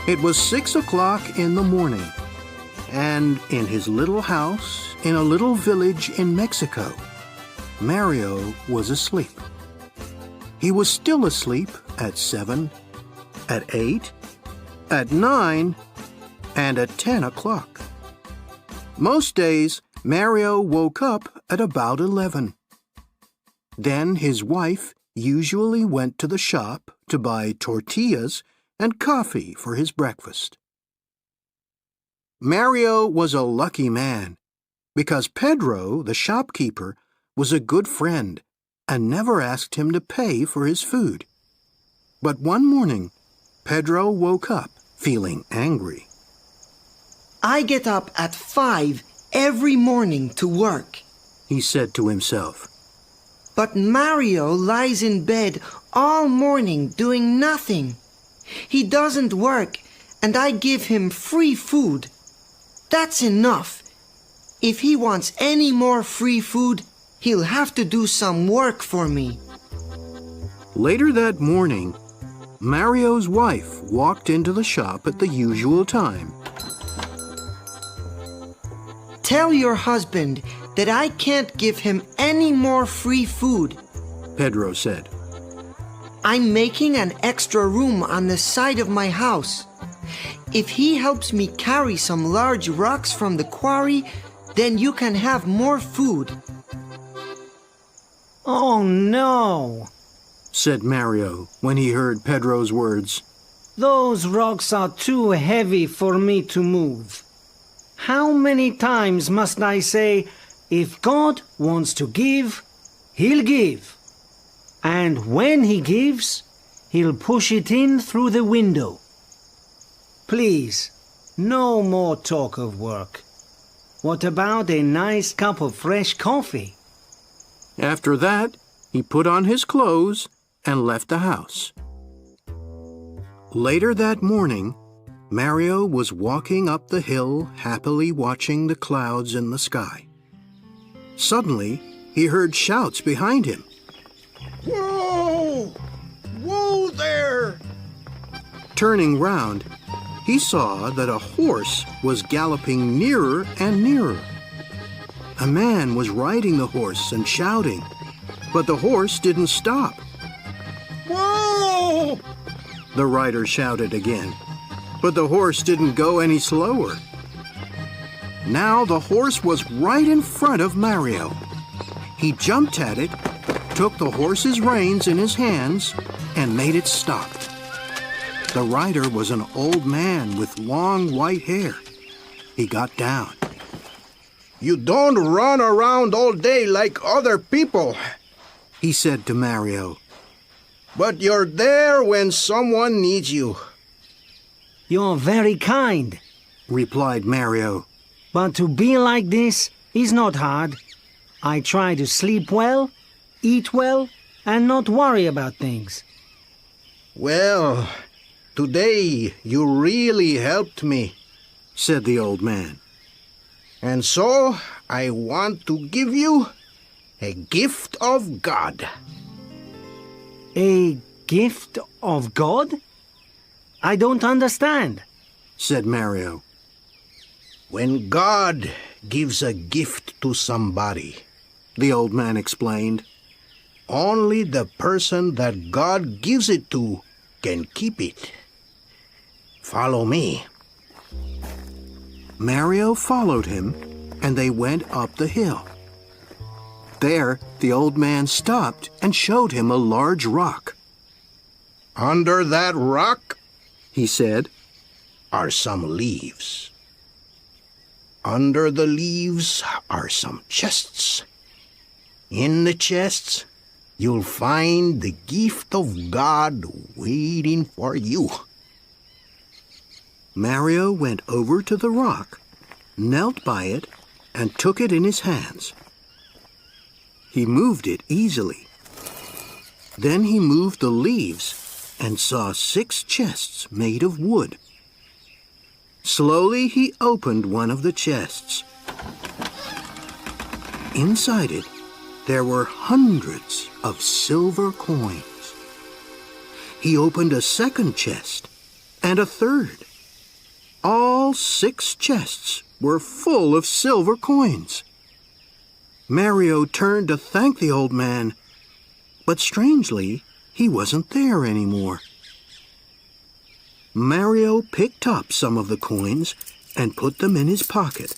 It was 6 o'clock in the morning, and in his little house in a little village in Mexico, Mario was asleep. He was still asleep at 7, at 8, at 9, and at 10 o'clock. Most days, Mario woke up at about 11. Then his wife usually went to the shop to buy tortillas and coffee for his breakfast. Mario was a lucky man because Pedro, the shopkeeper, was a good friend and never asked him to pay for his food. But one morning, Pedro woke up feeling angry. I get up at 5 every morning to work, he said to himself. But Mario lies in bed all morning doing nothing. He doesn't work, and I give him free food. That's enough. If he wants any more free food, he'll have to do some work for me. Later that morning, Mario's wife walked into the shop at the usual time. Tell your husband that I can't give him any more free food, Pedro said. I'm making an extra room on the side of my house. If he helps me carry some large rocks from the quarry, then you can have more food. Oh no, said Mario when he heard Pedro's words. Those rocks are too heavy for me to move. How many times must I say, if God wants to give, He'll give. And when He gives, He'll push it in through the window. Please, no more talk of work. What about a nice cup of fresh coffee? After that, he put on his clothes and left the house. Later that morning, Mario was walking up the hill happily watching the clouds in the sky. Suddenly, he heard shouts behind him. Whoa! Whoa there! Turning round, he saw that a horse was galloping nearer and nearer. A man was riding the horse and shouting, but the horse didn't stop. Whoa! The rider shouted again, but the horse didn't go any slower. Now the horse was right in front of Mario. He jumped at it, took the horse's reins in his hands, and made it stop. The rider was an old man with long white hair. He got down. You don't run around all day like other people, he said to Mario. But you're there when someone needs you. You're very kind, replied Mario. But to be like this is not hard. I try to sleep well, eat well, and not worry about things. Well, today you really helped me, said the old man. And so I want to give you a gift of God. A gift of God? I don't understand, said Mario. When God gives a gift to somebody, the old man explained, only the person that God gives it to can keep it. Follow me. Mario followed him, and they went up the hill. There, the old man stopped and showed him a large rock. Under that rock, he said, are some leaves. Under the leaves are some chests. In the chests, you'll find the gift of God waiting for you. Mario went over to the rock, knelt by it, and took it in his hands. He moved it easily. Then he moved the leaves and saw 6 chests made of wood. Slowly he opened one of the chests. Inside it, there were hundreds of silver coins. He opened a second chest and a third. All 6 chests were full of silver coins. Mario turned to thank the old man, but strangely, he wasn't there anymore. Mario picked up some of the coins and put them in his pocket.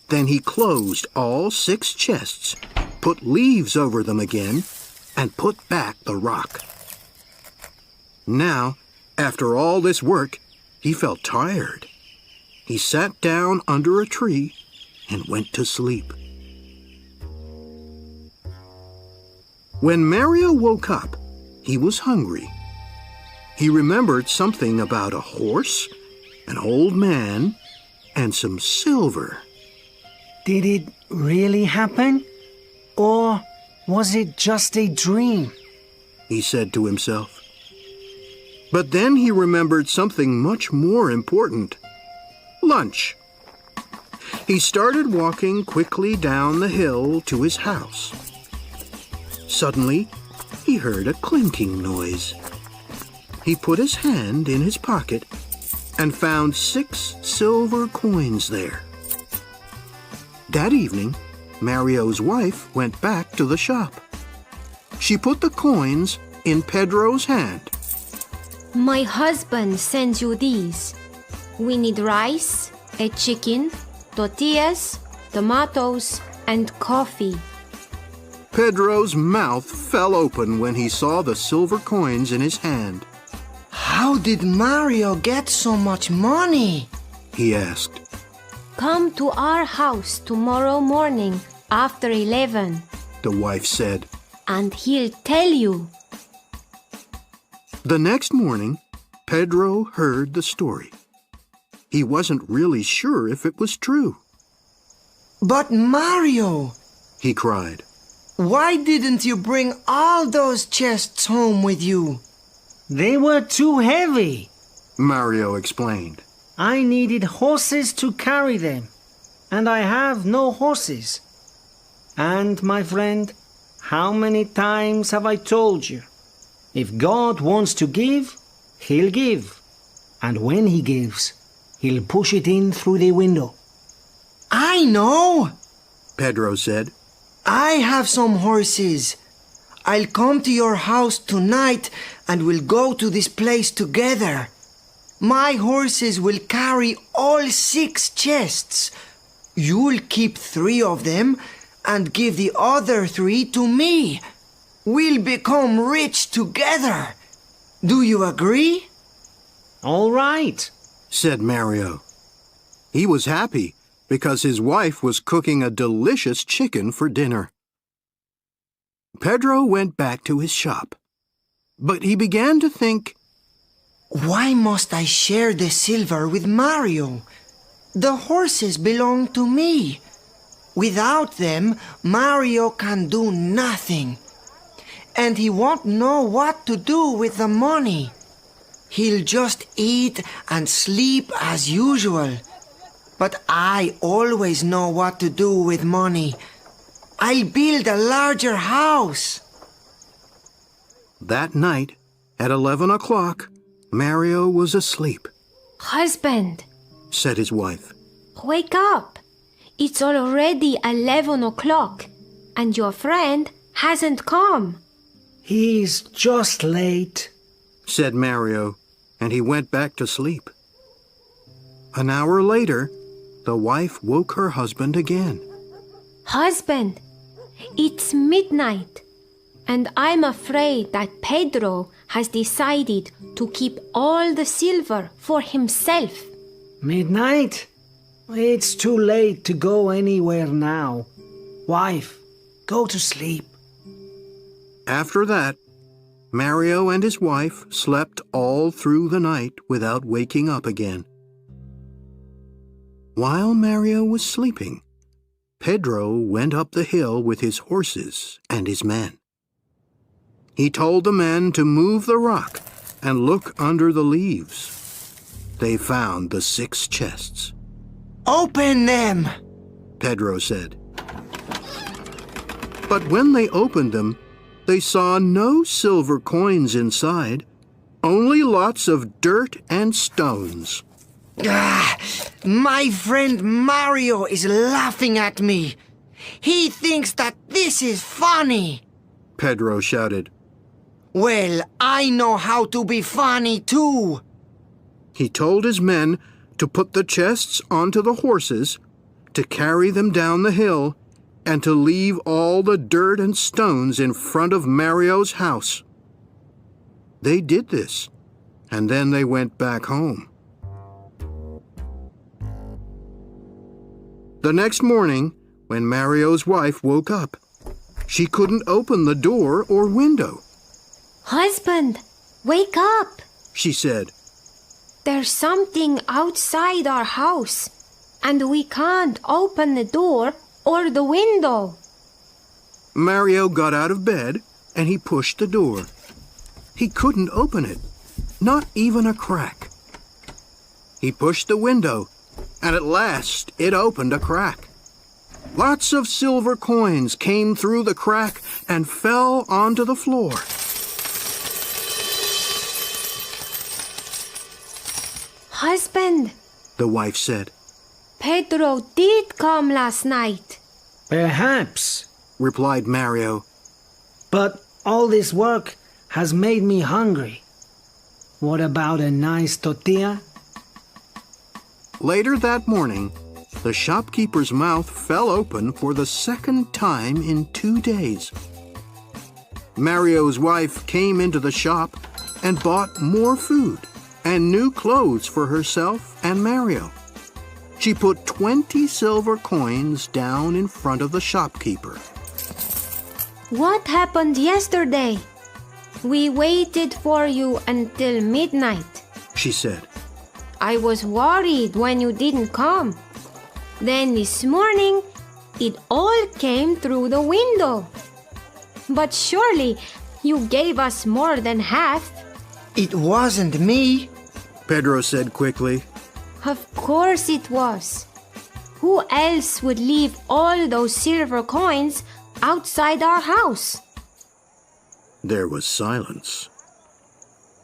Then he closed all 6 chests, put leaves over them again, and put back the rock. Now, after all this work, he felt tired. He sat down under a tree and went to sleep. When Mario woke up, he was hungry. He remembered something about a horse, an old man, and some silver. Did it really happen? Or was it just a dream? He said to himself. But then he remembered something much more important. Lunch. He started walking quickly down the hill to his house. Suddenly, he heard a clinking noise. He put his hand in his pocket and found 6 silver coins there. That evening, Mario's wife went back to the shop. She put the coins in Pedro's hand. My husband sends you these. We need rice, a chicken, tortillas, tomatoes, and coffee. Pedro's mouth fell open when he saw the silver coins in his hand. How did Mario get so much money? He asked. Come to our house tomorrow morning after 11, The wife said. and he'll tell you. The next morning, Pedro heard the story. He wasn't really sure if it was true. But Mario, He cried. why didn't you bring all those chests home with you? They were too heavy. Mario explained. I needed horses to carry them, and I have no horses. And, my friend, how many times have I told you? If God wants to give, He'll give. And when He gives, He'll push it in through the window. I know! Pedro said. I have some horses. I'll come to your house tonight and we'll go to this place together. My horses will carry all 6 chests. You'll keep 3 of them and give the other 3 to me. We'll become rich together. Do you agree? All right. Said Mario. He was happy because his wife was cooking a delicious chicken for dinner. Pedro went back to his shop, but he began to think, Why must I share the silver with Mario? The horses belong to me. Without them, Mario can do nothing. And he won't know what to do with the money. He'll just eat and sleep as usual. But I always know what to do with money. I'll build a larger house. That night, at 11 o'clock, Mario was asleep. Husband, Said his wife. wake up. It's already 11 o'clock, and your friend hasn't come. He's just late. Said Mario, and he went back to sleep. An hour later, the wife woke her husband again. Husband, it's midnight, and I'm afraid that Pedro has decided to keep all the silver for himself. Midnight? It's too late to go anywhere now. Wife, go to sleep. After that, Mario and his wife slept all through the night without waking up again. While Mario was sleeping, Pedro went up the hill with his horses and his men. He told the men to move the rock and look under the leaves. They found the 6 chests. Open them! Pedro said. But when they opened them, they saw no silver coins inside, only lots of dirt and stones. My friend Mario is laughing at me. He thinks that this is funny. Pedro shouted. Well, I know how to be funny too. He told his men to put the chests onto the horses, to carry them down the hill, and to leave all the dirt and stones in front of Mario's house. They did this, and then they went back home. The next morning, when Mario's wife woke up, she couldn't open the door or window. Husband, wake up! She said. There's something outside our house, and we can't open the door or the window. Mario got out of bed and he pushed the door. He couldn't open it, not even a crack. He pushed the window, and at last it opened a crack. Lots of silver coins came through the crack and fell onto the floor. Husband, The wife said. Pedro did come last night. Perhaps, Replied Mario. but all this work has made me hungry. What about a nice tortilla? Later that morning, the shopkeeper's mouth fell open for the second time in 2 days. Mario's wife came into the shop and bought more food and new clothes for herself and Mario. She put 20 silver coins down in front of the shopkeeper. What happened yesterday? We waited for you until midnight. She said. I was worried when you didn't come. Then this morning, it all came through the window. But surely you gave us more than half. It wasn't me. Pedro said quickly. Of course it was. Who else would leave all those silver coins outside our house? There was silence.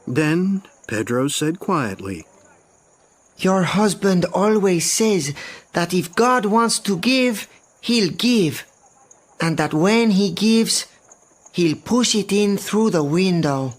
Then Pedro said quietly, Your husband always says that if God wants to give, he'll give. And that when he gives, he'll push it in through the window.